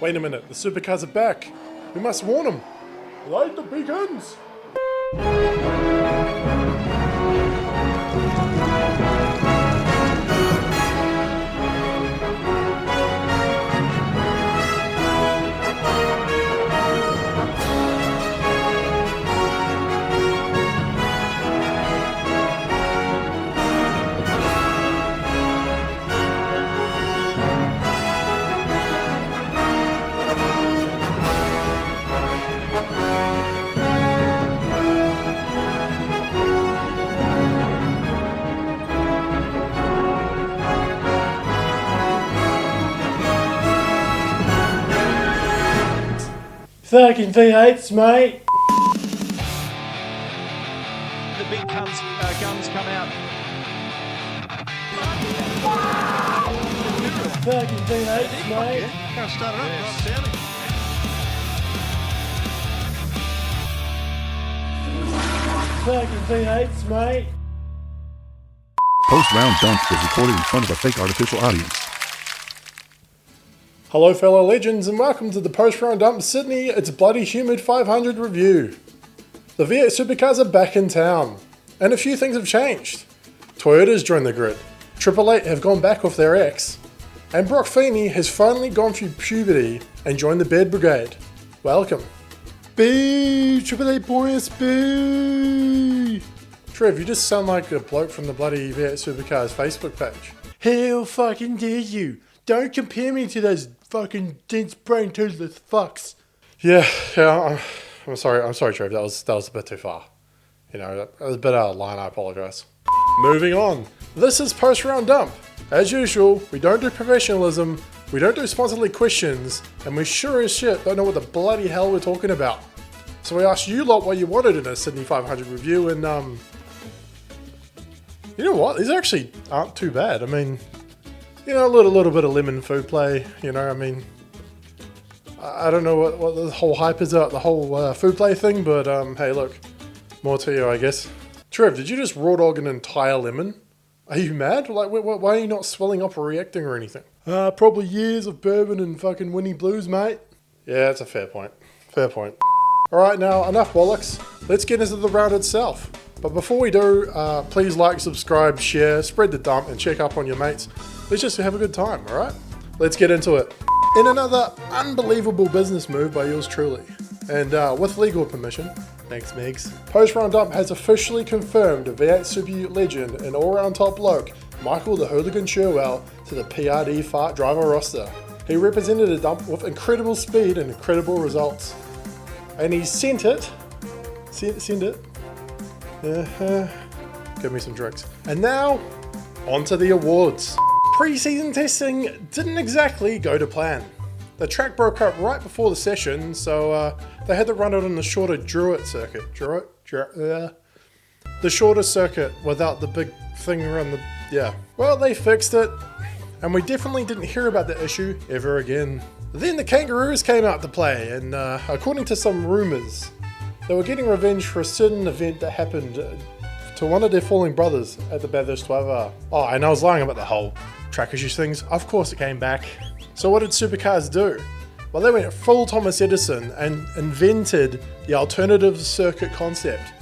Wait a minute, the supercars are back. We must warn them. Light the beacons! Fucking V8s, mate. The big guns come out. Fucking V8s, mate. Can't start it up. Outstanding. Fucking V8s, mate. Post-round dump was recorded in front of a fake artificial audience. Hello fellow legends and welcome to the post-round dump Sydney, it's bloody humid 500 review. The V8 supercars are back in town, and a few things have changed. Toyota's joined the grid, 888 have gone back off their ex, and Brock Feeney has finally gone through puberty and joined the bed brigade. Welcome. Boo! 888 boys, boo! Trev, you just sound like a bloke from the bloody V8 supercars Facebook page. How fucking dare you? Don't compare me to those fucking dense brain toothless fucks. Yeah, I'm sorry, Trev. That was a bit too far. You know, that was a bit out of line. I apologise. Moving on. This is post round dump. As usual, we don't do professionalism, we don't do sponsored questions, and we sure as shit don't know what the bloody hell we're talking about. So we asked you lot what you wanted in a Sydney 500 review, and you know what? These actually aren't too bad. I mean, you know, a little bit of lemon food play. You know, I mean, I don't know what the whole hype is about the whole food play thing, but hey, look, more to you, I guess. Trev, did you just raw dog an entire lemon? Are you mad? Like, why are you not swelling up or reacting or anything? Probably years of bourbon and fucking Winnie Blues, mate. Yeah, that's a fair point. Fair point. All right, now enough bollocks. Let's get into the round itself. But before we do, please like, subscribe, share, spread the dump, and check up on your mates. Let's just have a good time, all right? Let's get into it. In another unbelievable business move by yours truly, and with legal permission, thanks Megs, Post Round Dump has officially confirmed a V8 Super Ute legend and all-round top bloke, Michael the Hooligan Sherwell, to the PRD Fart Driver roster. He represented a dump with incredible speed and incredible results. And he sent it. Give me some drinks. And now, on to the awards. Pre-season testing didn't exactly go to plan. The track broke up right before the session, so they had to run it on the shorter Druitt circuit. The shorter circuit without the big thing around the... yeah. Well, they fixed it, and we definitely didn't hear about the issue ever again. Then the kangaroos came out to play, and according to some rumours, they were getting revenge for a certain event that happened to one of their falling brothers at the Bathurst 12R. Oh, and I was lying about the whole track issues things. Of course it came back. So what did Supercars do? Well, they went full Thomas Edison and invented the alternative circuit concept,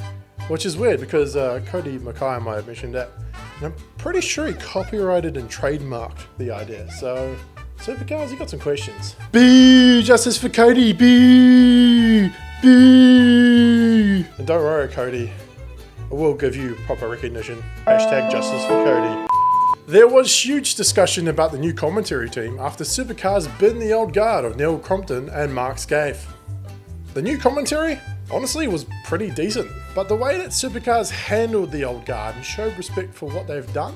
which is weird because Cody Mackay might have mentioned that. And I'm pretty sure he copyrighted and trademarked the idea. So, Supercars, you got some questions. Boo! Justice for Cody! Boo! Boo! And don't worry, Cody. I will give you proper recognition. Hashtag Justice for Cody. There was huge discussion about the new commentary team after Supercars binned the old guard of Neil Crompton and Mark Scaife. The new commentary, honestly, was pretty decent, but the way that Supercars handled the old guard and showed respect for what they've done,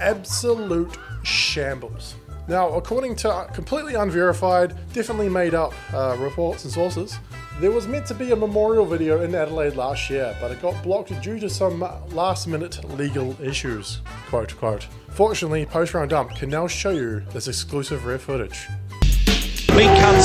absolute shambles. Now, according to completely unverified, definitely made up reports and sources, there was meant to be a memorial video in Adelaide last year, but it got blocked due to some last-minute legal issues, quote, quote. Fortunately, Post Round Dump can now show you this exclusive rare footage. Big guns.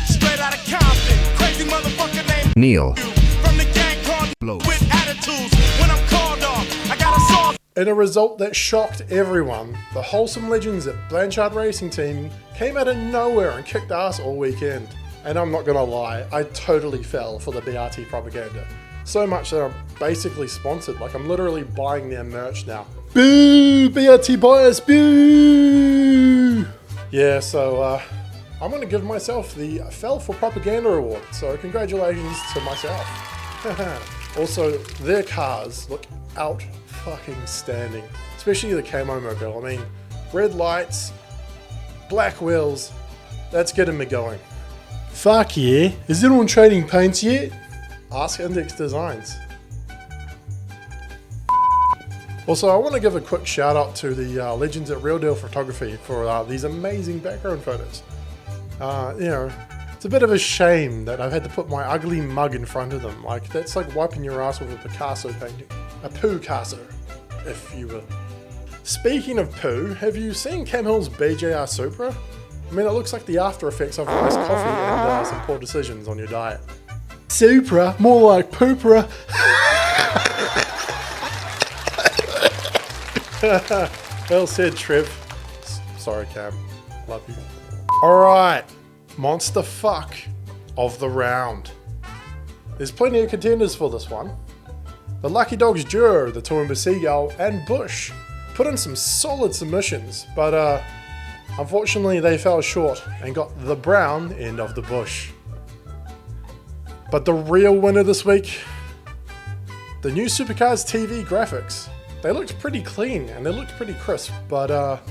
Straight out of Compton, crazy motherfucker named Neil. from the gang called with attitudes. When I'm called off, I got a song. In a result that shocked everyone, the wholesome legends at Blanchard Racing Team came out of nowhere and kicked ass all weekend. And I'm not gonna lie, I totally fell for the BRT propaganda. So much that I'm basically sponsored, like I'm literally buying their merch now. Boo! BRT bias, boo! Yeah, so I'm gonna give myself the Fell for Propaganda award, so congratulations to myself. Also, their cars look out fucking standing, especially the camo mobile. I mean, red lights, black wheels, that's getting me going. Fuck yeah. Is it on Trading Paints yet? Ask Index Designs. Also, I want to give a quick shout out to the legends at Real Deal Photography for these amazing background photos. You know, it's a bit of a shame that I've had to put my ugly mug in front of them. Like, that's like wiping your ass with a Picasso painting. A Picasso, if you will. Speaking of poo, have you seen Cam Hill's BJR Supra? I mean, it looks like the after effects of iced coffee and some poor decisions on your diet. Supra? More like poopra. Well said, Trev. Sorry, Cam. Love you. Alright, monster fuck of the round. There's plenty of contenders for this one. The Lucky Dogs duo, the Toowoomba Seagull and Bush, put in some solid submissions, but unfortunately they fell short and got the brown end of the bush. But the real winner this week, the new Supercars TV graphics. They looked pretty clean and they looked pretty crisp, but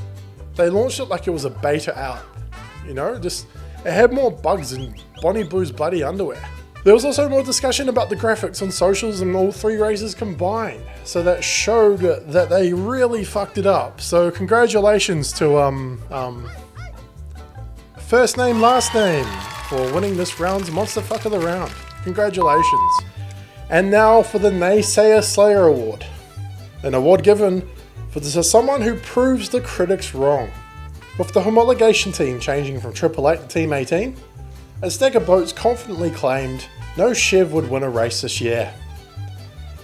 they launched it like it was a beta out. You know, just it had more bugs than Bonnie Blue's bloody underwear. There was also more discussion about the graphics on socials and all three races combined, so that showed that they really fucked it up. So congratulations to first name last name for winning this round's monster fuck of the round. Congratulations. And now for the Naysayer Slayer Award, an award given for someone who proves the critics wrong. With the homologation team changing from Triple 8 to Team 18, a stack of boats confidently claimed no Chev would win a race this year.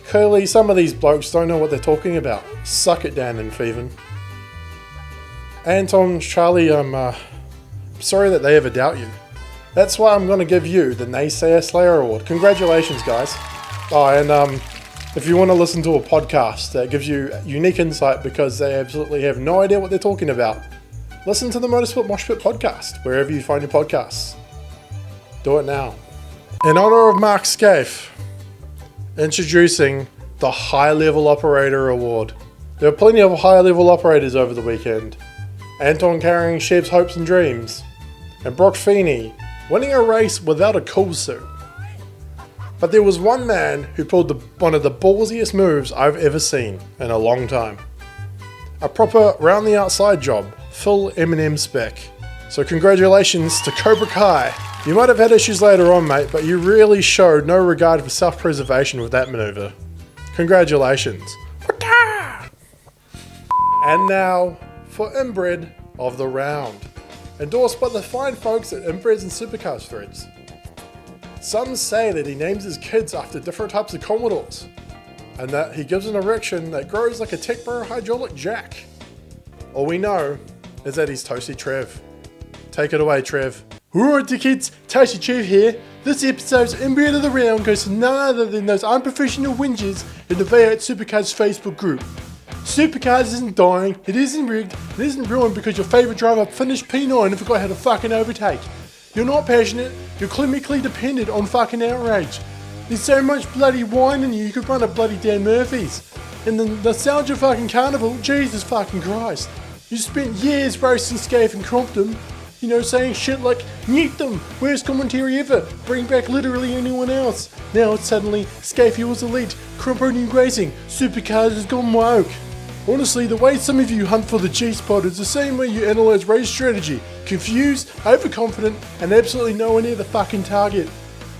Clearly, some of these blokes don't know what they're talking about. Suck it, Dan and Feven. Anton, Charlie, I'm sorry that they ever doubt you. That's why I'm going to give you the Naysayer Slayer Award. Congratulations, guys. Oh, and if you want to listen to a podcast that gives you unique insight because they absolutely have no idea what they're talking about, listen to the Motorsport Mosh Pit podcast, wherever you find your podcasts. Do it now. In honor of Mark Scaife, introducing the High Level Operator Award. There were plenty of high level operators over the weekend. Anton carrying Chev's hopes and dreams, and Brock Feeney winning a race without a cool suit. But there was one man who pulled one of the ballsiest moves I've ever seen in a long time. A proper round the outside job, full M&M spec. So congratulations to Cobra Kai. You might have had issues later on, mate, but you really showed no regard for self-preservation with that maneuver. Congratulations. And now for Inbred of the Round, endorsed by the fine folks at Inbreds and Supercars Threads. Some say that he names his kids after different types of Commodores, and that he gives an erection that grows like a Techbro hydraulic jack. All we know is that he's Toasty Trev. Take it away, Trev. Alright kids, Toasty Trev here. This episode's Inbred of the Round goes to none other than those unprofessional whingers in the V8 Supercars Facebook group. Supercars isn't dying, it isn't rigged, it isn't ruined because your favourite driver finished P9 and forgot how to fucking overtake. You're not passionate, you're clinically dependent on fucking outrage. There's so much bloody wine in you could run a bloody Dan Murphy's. And the nostalgia fucking carnival, Jesus fucking Christ. You spent years roasting Scaife and Crompton, you know, saying shit like, mute them, worst commentary ever, bring back literally anyone else. Now it's suddenly, Scaife was elite, Crompo new racing, Supercars has gone woke. Honestly, the way some of you hunt for the G-spot is the same way you analyse race strategy. Confused, overconfident, and absolutely nowhere near the fucking target.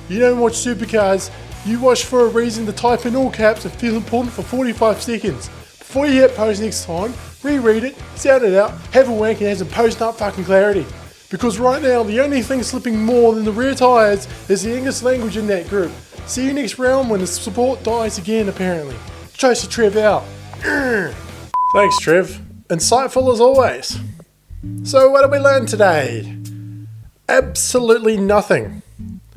You don't watch Supercars, you watch for a reason to type in all caps and feel important for 45 seconds. Before you hit post next time, reread it, sound it out, have a wank and have some post-up fucking clarity. Because right now, the only thing slipping more than the rear tyres is the English language in that group. See you next round when the support dies again, apparently. Toasty Trev out. Thanks, Trev. Insightful as always. So what did we learn today? Absolutely nothing.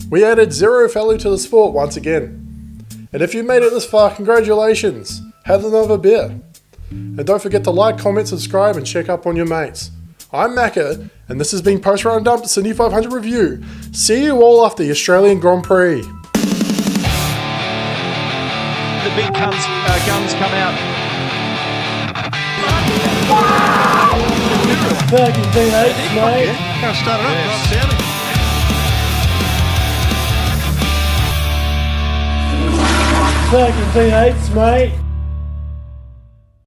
We added zero value to the sport once again. And if you made it this far, congratulations. Have another beer. And don't forget to like, comment, subscribe, and check up on your mates. I'm Macca, and this has been Post Run Dump Sydney 500 Review. See you all after the Australian Grand Prix. The big guns come out. Fucking V8s, mate. Now start it up, Fucking V8s, mate.